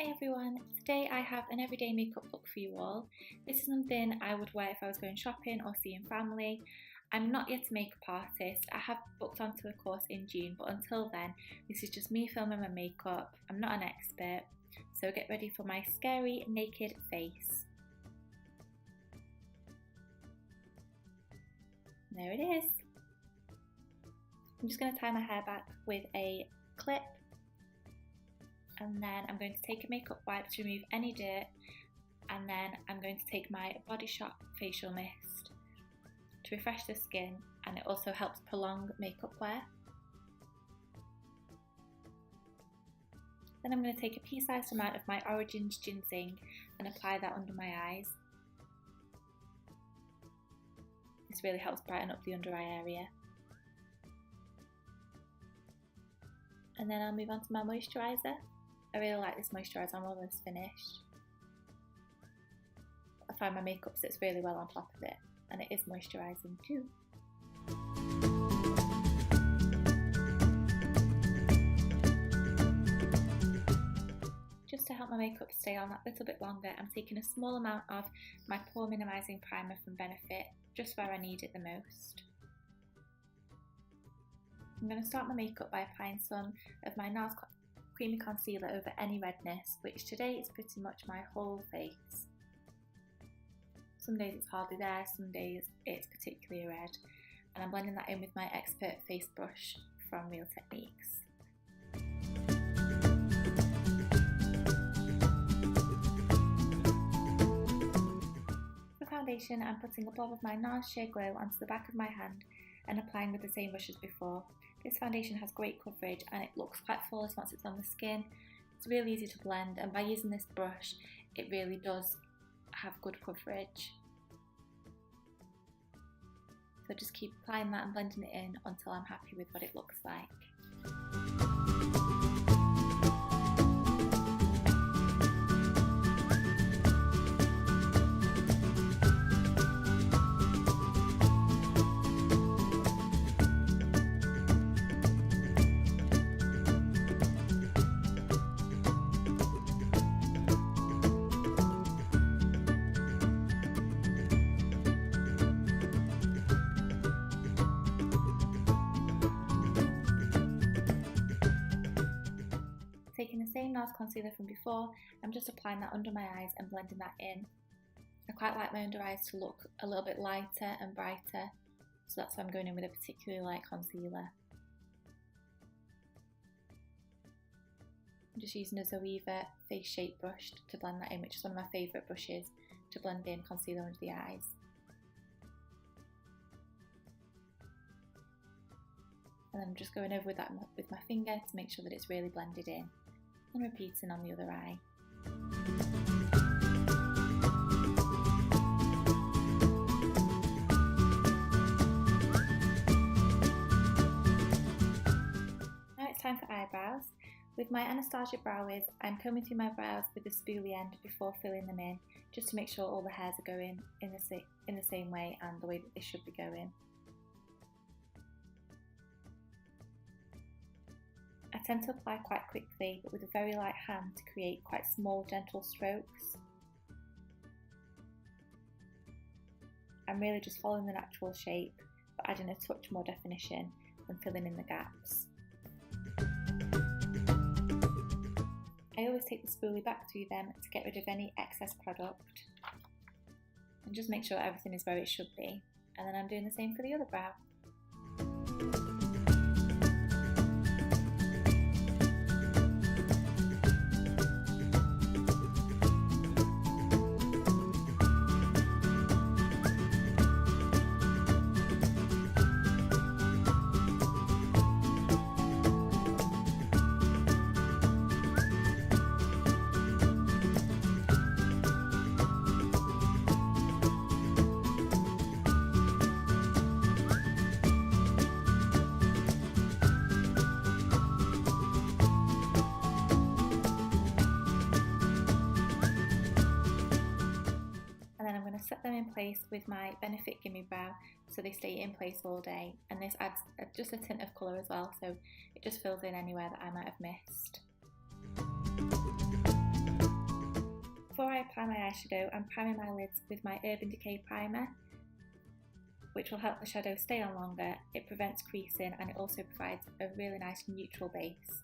Hi everyone, today I have an everyday makeup look for you all. This is something I would wear if I was going shopping or seeing family. I'm not yet a makeup artist. I have booked onto a course in June, but until then this is just me filming my makeup. I'm not an expert, so get ready for my scary naked face. There it is. I'm just going to tie my hair back with a clip. And then I'm going to take a makeup wipe to remove any dirt, and then I'm going to take my Body Shop facial mist to refresh the skin, and it also helps prolong makeup wear. Then I'm going to take a pea-sized amount of my Origins ginseng and apply that under my eyes. This really helps brighten up the under eye area. And then I'll move on to my moisturiser. I really like this moisturiser, I'm almost finished. I find my makeup sits really well on top of it, and it is moisturising too. Just to help my makeup stay on that little bit longer, I'm taking a small amount of my pore minimising primer from Benefit, just where I need it the most. I'm going to start my makeup by applying some of my NARS creamy concealer over any redness, which today is pretty much my whole face. Some days it's hardly there, some days it's particularly red, and I'm blending that in with my expert face brush from Real Techniques. For foundation, I'm putting a blob of my NARS Sheer Glow onto the back of my hand and applying with the same brush as before. This foundation has great coverage and it looks quite flawless once it's on the skin. It's really easy to blend, and by using this brush it really does have good coverage. So just keep applying that and blending it in until I'm happy with what it looks like. Taking the same NARS concealer from before, I'm just applying that under my eyes and blending that in. I quite like my under eyes to look a little bit lighter and brighter, so that's why I'm going in with a particularly light concealer. I'm just using a Zoeva face shape brush to blend that in, which is one of my favourite brushes to blend in concealer under the eyes. And then I'm just going over that with my finger to make sure that it's really blended in, and repeating on the other eye. Now it's time for eyebrows. With my Anastasia brow wiz, I'm combing through my brows with the spoolie end before filling them in, just to make sure all the hairs are going in the same way and the way that they should be going. I tend to apply quite quickly, but with a very light hand to create quite small, gentle strokes. I'm really just following the natural shape, but adding a touch more definition and filling in the gaps. I always take the spoolie back through them to get rid of any excess product, and just make sure everything is where it should be. And then I'm doing the same for the other brow. Set them in place with my Benefit Gimme Brow so they stay in place all day, and this adds just a tint of colour as well, so it just fills in anywhere that I might have missed. apply my eyeshadow, I'm priming my lids with my Urban Decay primer, which will help the shadow stay on longer. It prevents creasing and it also provides a really nice neutral base.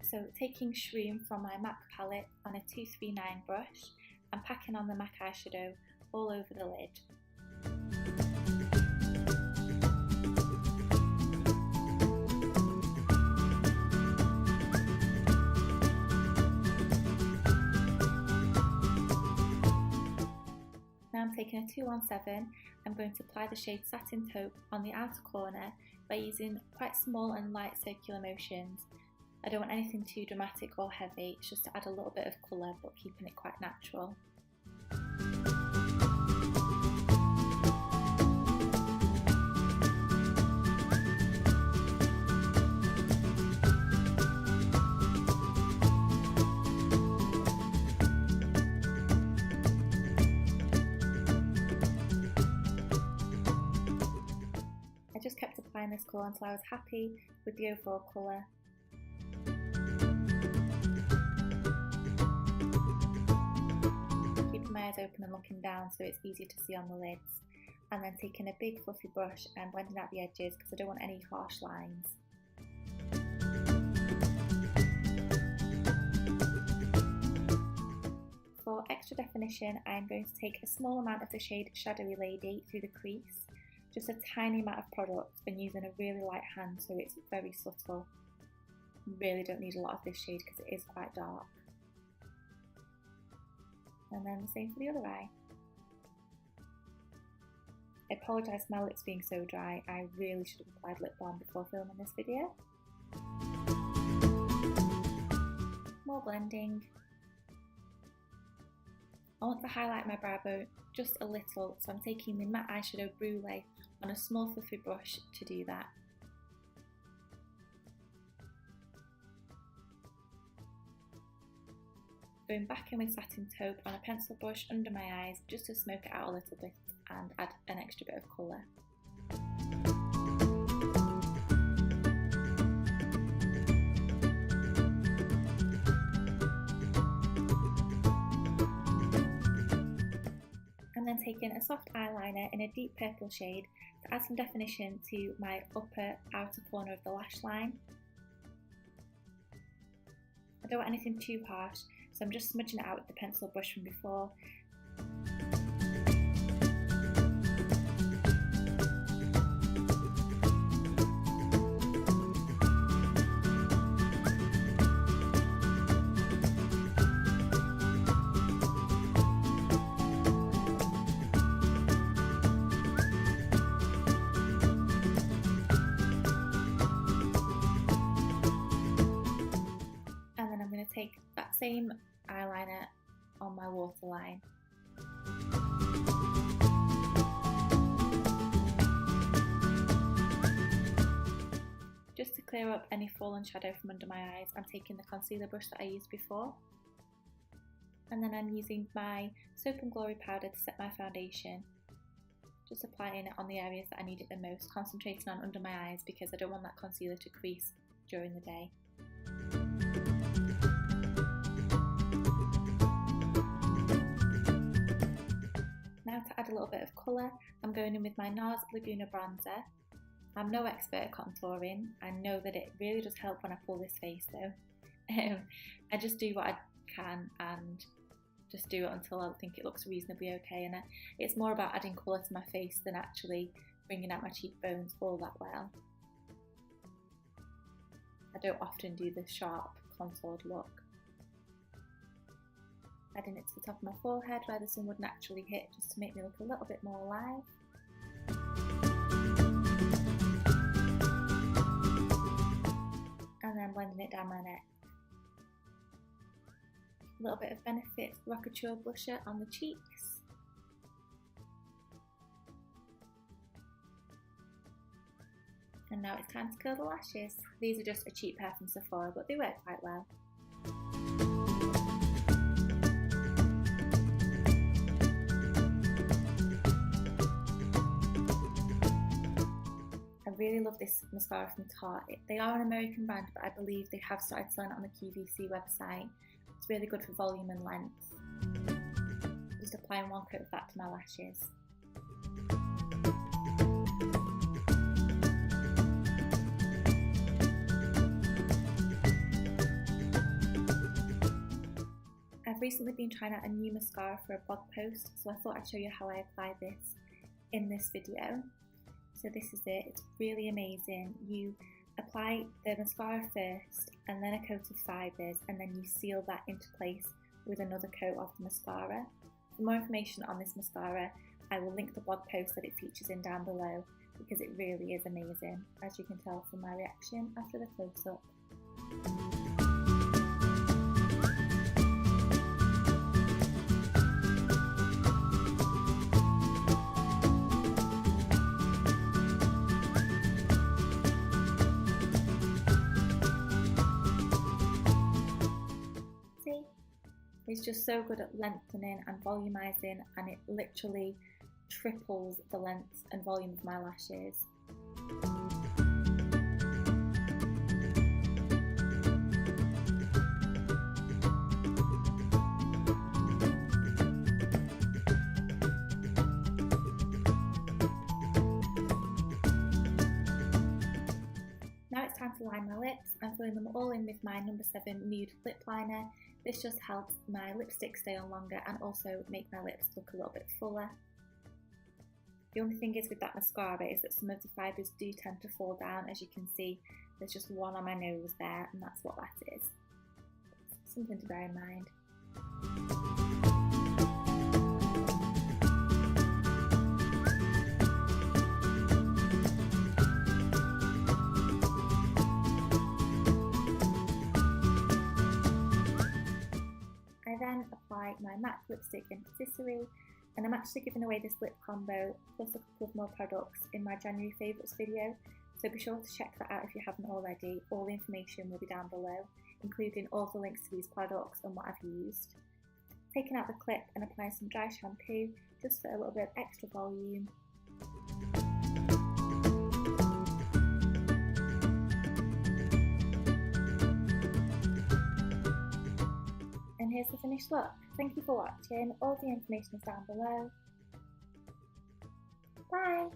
So taking Shroom from my MAC palette on a 239 brush and packing on the MAC eyeshadow all over the lid. Now I'm taking a 217, I'm going to apply the shade Satin Taupe on the outer corner by using quite small and light circular motions. I don't want anything too dramatic or heavy, it's just to add a little bit of colour but keeping it quite natural. I just kept applying this colour until I was happy with the overall colour. Keeping my eyes open and looking down so it's easier to see on the lids, and then taking a big fluffy brush and blending out the edges because I don't want any harsh lines. For extra definition, I'm going to take a small amount of the shade Shadowy Lady through the crease, just a tiny amount of product and using a really light hand so it's very subtle. You really don't need a lot of this shade because it is quite dark. And then the same for the other eye. I apologise for my lips being so dry, I really should have applied lip balm before filming this video. More blending. I want to highlight my brow bone just a little, so I'm taking the matte eyeshadow Brulee on a small fluffy brush to do that. Going back in with Satin Taupe on a pencil brush under my eyes just to smoke it out a little bit and add an extra bit of colour. And then taking a soft eyeliner in a deep purple shade to add some definition to my upper outer corner of the lash line. I don't want anything too harsh, so I'm just smudging it out with the pencil brush from before. And then I'm going to take that same eyeliner on my waterline. Just to clear up any fallen shadow from under my eyes, I'm taking the concealer brush that I used before. And then I'm using my Soap and Glory powder to set my foundation. Just applying it on the areas that I need it the most, concentrating on under my eyes because I don't want that concealer to crease during the day. Now to add a little bit of colour, I'm going in with my NARS Laguna Bronzer. I'm no expert at contouring. I know that it really does help when I pull this face though. I just do what I can and just do it until I think it looks reasonably okay, and it's more about adding colour to my face than actually bringing out my cheekbones all that well. I don't often do the sharp contoured look. Adding it to the top of my forehead where the sun would naturally hit just to make me look a little bit more alive. And then blending it down my neck. A little bit of Benefit Rockature blusher on the cheeks. And now it's time to curl the lashes. These are just a cheap pair from Sephora, but they work quite well. I really love this mascara from Tarte. They are an American brand, but I believe they have started selling it on the QVC website. It's really good for volume and length. Just applying one coat of that to my lashes. I've recently been trying out a new mascara for a blog post, so I thought I'd show you how I apply this in this video. So this is it, it's really amazing. You apply the mascara first and then a coat of fibres, and then you seal that into place with another coat of the mascara. For more information on this mascara, I will link the blog post that it features in down below, because it really is amazing, as you can tell from my reaction after the close-up. It's just so good at lengthening and volumizing, and it literally triples the length and volume of my lashes. Now it's time to line my lips. I'm filling them all in with my number 7 nude lip liner. This just helps my lipstick stay on longer and also make my lips look a little bit fuller. The only thing is with that mascara is that some of the fibres do tend to fall down. As you can see, there's just one on my nose there, and that's what that is. Something to bear in mind. I then apply my MAC lipstick in Patisserie, and I'm actually giving away this lip combo plus a couple of more products in my January favourites video, so be sure to check that out if you haven't already. All the information will be down below, including all the links to these products and what I've used. Taking out the clip and applying some dry shampoo just for a little bit of extra volume. And here's the finished look. Thank you for watching. All the information is down below. Bye!